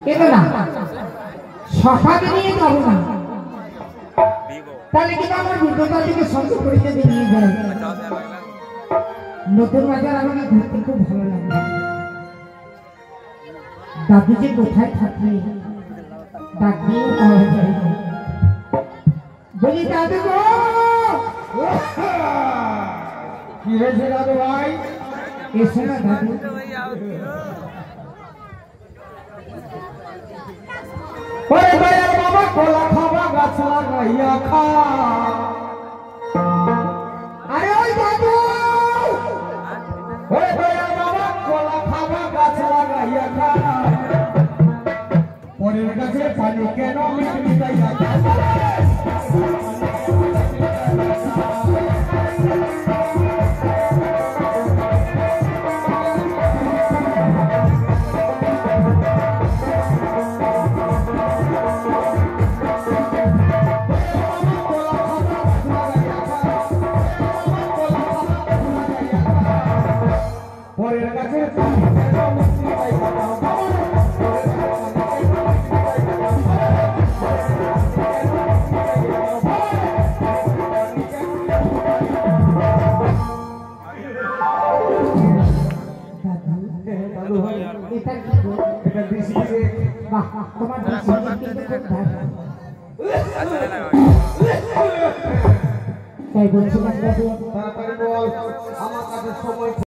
কেন না সকালে নিয়ে যাবো না তাহলে কিন্তু আমার বিদ্যুতার দিকে সঙ্গে পরিচয় নিয়ে যায় নতুন বাজার আমাকে ঘুরতে খুব ভালো লাগে দাদু যে কোথায় থাকে ডাক দিয়েও পাওয়া যায় বলি দাদু গো কি হয়েছে দাদু ভাই এসো না দাদু ওরে দয়াল বাবা কোলা খাবা গাছ লাগাইয়া খা আরে ওই দাদু ওরে দয়াল বাবা কোলা খাবা গাছ লাগাইয়া খা পরের গাছে পানি কেন মিটাইয়া খা তাই বলছিলাম তাড়াতাড়ি বল আমার কাছে সময়